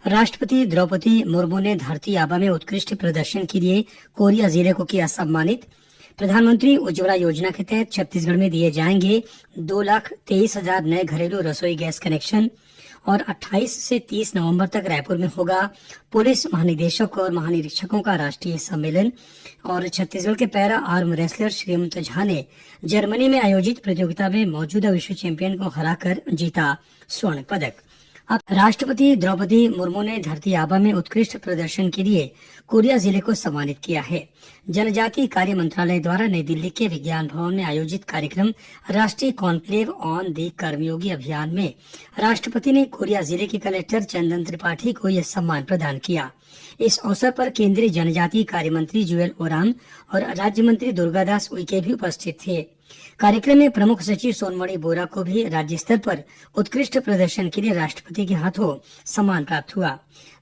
राष्ट्रपति द्रौपदी मुर्मू ने धरती आबा में उत्कृष्ट प्रदर्शन के लिए कोरिया जिले को किया सम्मानित। प्रधानमंत्री उज्ज्वला योजना के तहत छत्तीसगढ़ में दिए जाएंगे 2,23,000 नए घरेलू रसोई गैस कनेक्शन। और 28 से 30 नवंबर तक रायपुर में होगा पुलिस महानिदेशक और महानिरीक्षकों का राष्ट्रीय सम्मेलन। और छत्तीसगढ़ के पैरा आर्म रेसलर श्रीमंत झा ने जर्मनी में आयोजित प्रतियोगिता में मौजूदा विश्व चैंपियन को हराकर जीता स्वर्ण पदक। अब राष्ट्रपति द्रौपदी मुर्मू ने धरती आबा में उत्कृष्ट प्रदर्शन के लिए कोरिया जिले को सम्मानित किया है। जनजातीय कार्य मंत्रालय द्वारा नई दिल्ली के विज्ञान भवन में आयोजित कार्यक्रम राष्ट्रीय कॉन्क्लेव ऑन दी कर्मयोगी अभियान में राष्ट्रपति ने कोरिया जिले के कलेक्टर चंदन त्रिपाठी को यह सम्मान प्रदान किया। इस अवसर पर केंद्रीय जनजातीय कार्य मंत्री जुएल ओराम और राज्य मंत्री दुर्गादास उइके भी उपस्थित थे। कार्यक्रम में प्रमुख सचिव सोनमणि बोरा को भी राज्य स्तर पर उत्कृष्ट प्रदर्शन के लिए राष्ट्रपति के हाथों सम्मान प्राप्त हुआ।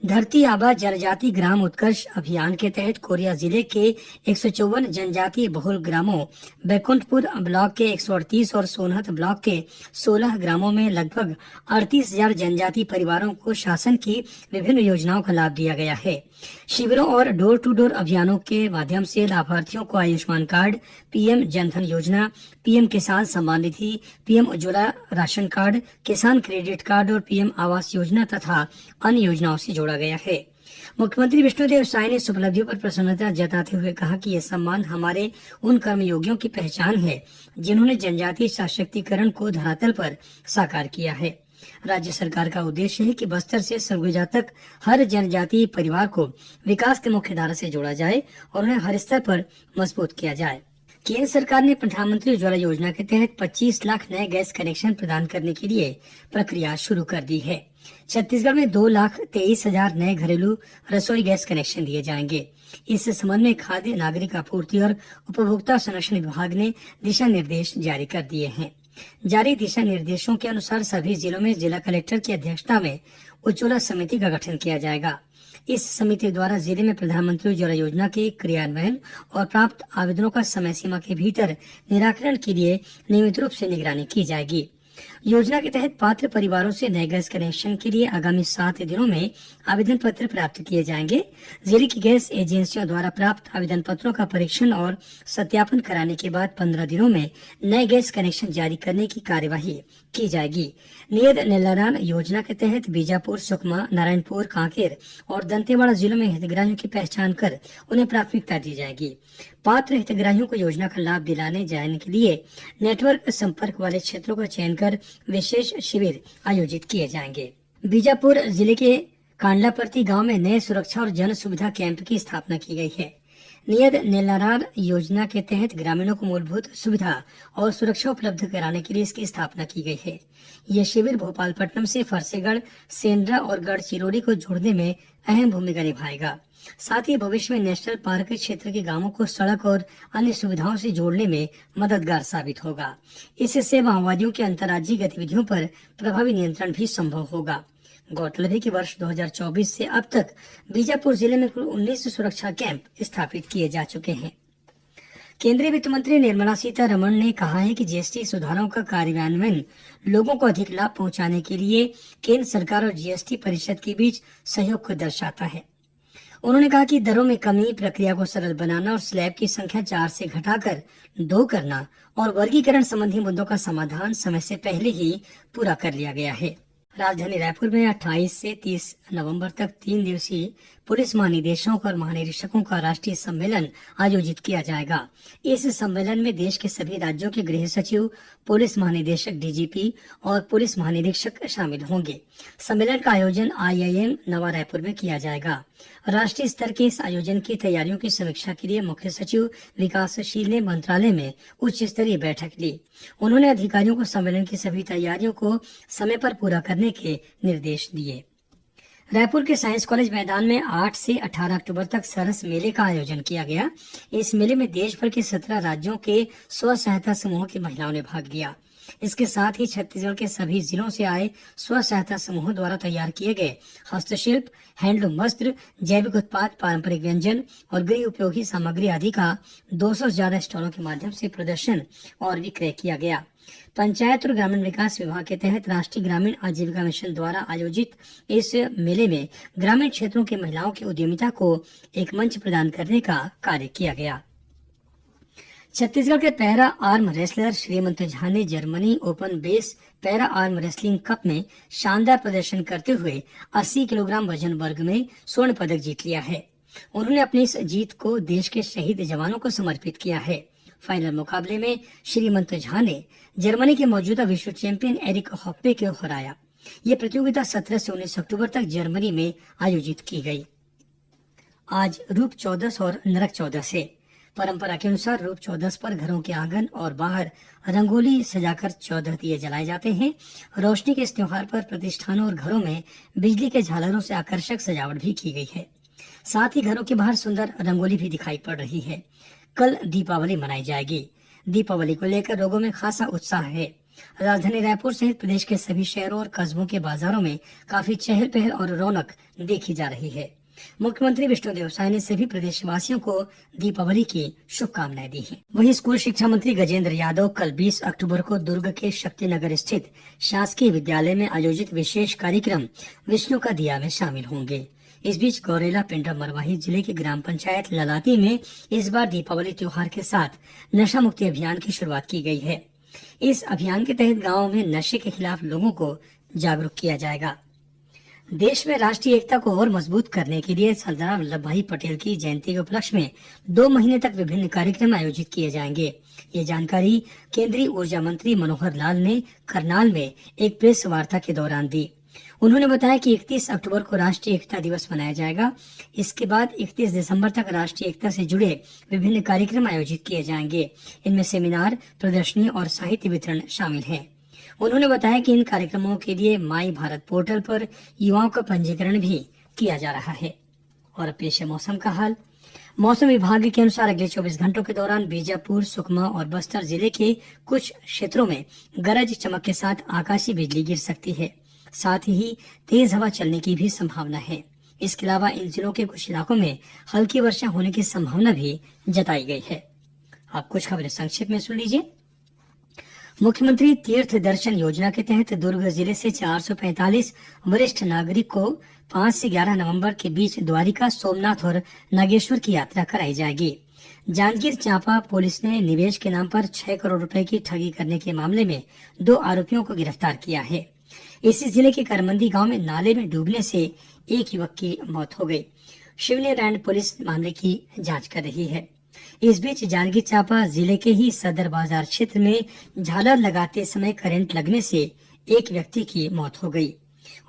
धरती आबा जनजाति ग्राम उत्कर्ष अभियान के तहत कोरिया जिले के 154 जनजातीय बहुल ग्रामों, बैकुंठपुर ब्लॉक के 138 और सोनहत ब्लॉक के 16 ग्रामों में लगभग 38,000 जनजातीय परिवारों को शासन की विभिन्न योजनाओं का लाभ दिया गया है। शिविरों और डोर टू डोर अभियानों के माध्यम से लाभार्थियों को आयुष्मान कार्ड, पीएम जनधन योजना, पीएम किसान Samman Nidhi, PM Ujjwala ration card, किसान क्रेडिट कार्ड और पीएम आवास योजना तथा अन्य योजनाओं से जोड़ा गया है। मुख्यमंत्री विष्णुदेव साय ने इस उपलब्धियों पर प्रसन्नता जताते हुए कहा कि यह सम्मान हमारे उन कर्मयोगियों की पहचान है जिन्होंने जनजातीय सशक्तिकरण को धरातल पर साकार किया है। राज्य सरकार का उद्देश्य है कि बस्तर से सरगुजा तक हर जनजातीय परिवार को विकास के मुख्य धारा से जोड़ा जाए और उन्हें हर स्तर पर मजबूत किया जाए। केंद्र सरकार ने प्रधानमंत्री उज्ज्वला योजना के तहत 25 लाख नए गैस कनेक्शन प्रदान करने के लिए प्रक्रिया शुरू कर दी है। छत्तीसगढ़ में 2,23,000 नए घरेलू रसोई गैस कनेक्शन दिए जाएंगे। इस संबंध में खाद्य नागरिक आपूर्ति और उपभोक्ता संरक्षण विभाग ने दिशा निर्देश जारी कर दिए हैं। जारी दिशा निर्देशों के अनुसार सभी जिलों में जिला कलेक्टर की अध्यक्षता में उज्ज्वला समिति का गठन किया जाएगा। इस समिति द्वारा जिले में प्रधानमंत्री उज्ज्वला योजना के क्रियान्वयन और प्राप्त आवेदनों का समय सीमा के भीतर निराकरण के लिए नियमित रूप से निगरानी की जाएगी। योजना के तहत पात्र परिवारों से नए गैस कनेक्शन के लिए आगामी 7 दिनों में आवेदन पत्र प्राप्त किए जाएंगे। जिले की गैस एजेंसियों द्वारा प्राप्त आवेदन पत्रों का परीक्षण और सत्यापन कराने के बाद 15 दिनों में नए गैस कनेक्शन जारी करने की कार्यवाही की जाएगी। नियत निलारान योजना के तहत बीजापुर, सुकमा, नारायणपुर, कांकेर और दंतेवाड़ा जिलों में हितग्राहियों की पहचान कर उन्हें प्राथमिकता दी जाएगी। पात्र हितग्राहियों को योजना का लाभ दिलाने जाने के लिए नेटवर्क संपर्क वाले क्षेत्रों का चयन कर विशेष शिविर आयोजित किए जाएंगे। बीजापुर जिले के कांडलापर्ती गांव में नए सुरक्षा और जन सुविधा कैंप की स्थापना की गई है। नियत निलारान योजना के तहत ग्रामीणों को मूलभूत सुविधा और सुरक्षा उपलब्ध कराने के लिए इसकी स्थापना की गई है। यह शिविर भोपालपट्टनम से फरसेगढ़, सेंड्रा और गढ़चिरौली को जोड़ने में अहम भूमिका निभाएगा। साथ ही भविष्य में नेशनल पार्क क्षेत्र के गांवों को सड़क और अन्य सुविधाओं से जोड़ने में मददगार साबित होगा। इससे माओवादियों की अंतर्राज्यीय गतिविधियों पर प्रभावी नियंत्रण भी संभव होगा। गौरतलब है कि वर्ष 2024 से अब तक बीजापुर जिले में कुल 19 सुरक्षा कैंप स्थापित किए जा चुके हैं। केंद्रीय वित्त मंत्री निर्मला सीतारमण ने कहा है कि जीएसटी सुधारों का कार्यान्वयन लोगों को अधिक लाभ पहुंचाने के लिए केंद्र सरकार और जीएसटी परिषद के बीच सहयोग को दर्शाता है। उन्होंने कहा कि दरों में कमी, प्रक्रिया को सरल बनाना और स्लैब की संख्या 4 से घटाकर 2 करना और वर्गीकरण संबंधी मुद्दों का समाधान समय से पहले ही पूरा कर लिया गया है। राजधानी रायपुर में 28 से 30 नवंबर तक 3 दिवसीय पुलिस महानिदेशकों और महानिरीक्षकों का राष्ट्रीय सम्मेलन आयोजित किया जाएगा। इस सम्मेलन में देश के सभी राज्यों के गृह सचिव, पुलिस महानिदेशक, डीजीपी और पुलिस महानिरीक्षक शामिल होंगे। सम्मेलन का आयोजन IIM नवा रायपुर में किया जाएगा। राष्ट्रीय स्तर के इस आयोजन की तैयारियों की समीक्षा के लिए मुख्य सचिव विकासशील ने मंत्रालय में उच्च स्तरीय बैठक ली। उन्होंने अधिकारियों को सम्मेलन की सभी तैयारियों को समय पर पूरा करने के निर्देश दिए। रायपुर के साइंस कॉलेज मैदान में 8 से 18 अक्टूबर तक सरस मेले का आयोजन किया गया। इस मेले में देश भर के 17 राज्यों के स्व सहायता समूहों की महिलाओं ने भाग लिया। इसके साथ ही छत्तीसगढ़ के सभी जिलों से आए स्व सहायता समूहों द्वारा तैयार किए गए हस्तशिल्प, हैंडलूम वस्त्र, जैविक उत्पाद, पारंपरिक व्यंजन और गृह उपयोगी सामग्री आदि का 200 से ज्यादा स्टॉलों के माध्यम से प्रदर्शन और विक्रय किया गया। पंचायत और ग्रामीण विकास विभाग के तहत राष्ट्रीय ग्रामीण आजीविका मिशन द्वारा आयोजित इस मेले में ग्रामीण क्षेत्रों की महिलाओं की उद्यमिता को एक मंच प्रदान करने का कार्य किया गया। छत्तीसगढ़ के पैरा आर्म रेसलर श्रीमंत झा ने Germany open base para arm wrestling cup में शानदार प्रदर्शन करते हुए 80 किलोग्राम वजन वर्ग में स्वर्ण पदक जीत लिया है। उन्होंने अपनी इस जीत को देश के शहीद जवानों को समर्पित किया है। फाइनल मुकाबले में श्रीमंत झा ने जर्मनी के मौजूदा विश्व चैंपियन एरिक हॉप्पे को हराया। ये प्रतियोगिता 17 से 19 अक्टूबर तक जर्मनी में आयोजित की गई। आज रूप चौदस और नरक चौदस है। परंपरा के अनुसार रूप चौदस पर घरों के आंगन और बाहर रंगोली सजाकर 14 दिए जलाए जाते हैं। रोशनी के इस त्योहार पर प्रतिष्ठानों और घरों में बिजली के झालरों से आकर्षक सजावट भी की गई है। साथ ही घरों के बाहर सुंदर रंगोली भी दिखाई पड़ रही है। कल दीपावली मनाई जाएगी। दीपावली को लेकर लोगों में खासा उत्साह है। राजधानी रायपुर सहित प्रदेश के सभी शहरों और कस्बों के बाजारों में काफी चहल पहल और रौनक देखी जा रही है। मुख्यमंत्री विष्णुदेव साय ने सभी प्रदेशवासियों को दीपावली की शुभकामनाएं दी हैं। वहीं स्कूल शिक्षा मंत्री गजेंद्र यादव कल 20 अक्टूबर को दुर्ग के शक्तिनगर स्थित शासकीय विद्यालय में आयोजित विशेष कार्यक्रम विष्णु का दिया में शामिल होंगे। इस बीच गौरेला पेंड्रा मरवाही जिले की ग्राम पंचायत ललाती में इस बार दीपावली त्योहार के साथ नशा मुक्ति अभियान की शुरुआत की गई है। इस अभियान के तहत गाँव में नशे के खिलाफ लोगों को जागरूक किया जाएगा। देश में राष्ट्रीय एकता को और मजबूत करने के लिए सरदार वल्लभ भाई पटेल की जयंती के उपलक्ष्य में 2 महीने तक विभिन्न कार्यक्रम आयोजित किए जाएंगे। ये जानकारी केंद्रीय ऊर्जा मंत्री मनोहर लाल ने करनाल में एक प्रेस वार्ता के दौरान दी। उन्होंने बताया कि 31 अक्टूबर को राष्ट्रीय एकता दिवस मनाया जाएगा। इसके बाद 31 दिसंबर तक राष्ट्रीय एकता से जुड़े विभिन्न कार्यक्रम आयोजित किए जाएंगे। इनमें सेमिनार, प्रदर्शनी और साहित्य वितरण शामिल है। उन्होंने बताया कि इन कार्यक्रमों के लिए माई भारत पोर्टल पर युवाओं का पंजीकरण भी किया जा रहा है। और पेश है मौसम का हाल। मौसम विभाग के अनुसार अगले 24 घंटों के दौरान बीजापुर, सुकमा और बस्तर जिले के कुछ क्षेत्रों में गरज चमक के साथ आकाशीय बिजली गिर सकती है। साथ ही तेज हवा चलने की भी संभावना है। इसके अलावा इन जिलों के कुछ इलाकों में हल्की वर्षा होने की संभावना भी जताई गई है। आप कुछ खबरें संक्षेप में सुन लीजिए। मुख्यमंत्री तीर्थ दर्शन योजना के तहत दुर्ग जिले से 445 वरिष्ठ नागरिक को 5 से 11 नवंबर के बीच द्वारिका, सोमनाथ और नागेश्वर की यात्रा कराई जाएगी। जांजगीर चांपा पुलिस ने निवेश के नाम पर 6 करोड़ रुपए की ठगी करने के मामले में 2 आरोपियों को गिरफ्तार किया है। इसी जिले के करमंदी गांव में नाले में डूबने से एक युवक की मौत हो गई। शिवनी रैंड पुलिस मामले की जांच कर रही है। इस बीच जांजगीर चांपा जिले के ही सदर बाजार क्षेत्र में झालर लगाते समय करंट लगने से एक व्यक्ति की मौत हो गई।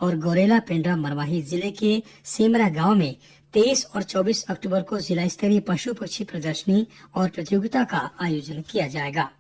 और गौरेला पेंड्रा मरवाही जिले के सेमरा गांव में 23 और 24 अक्टूबर को जिला स्तरीय पशु पक्षी प्रदर्शनी और प्रतियोगिता का आयोजन किया जाएगा।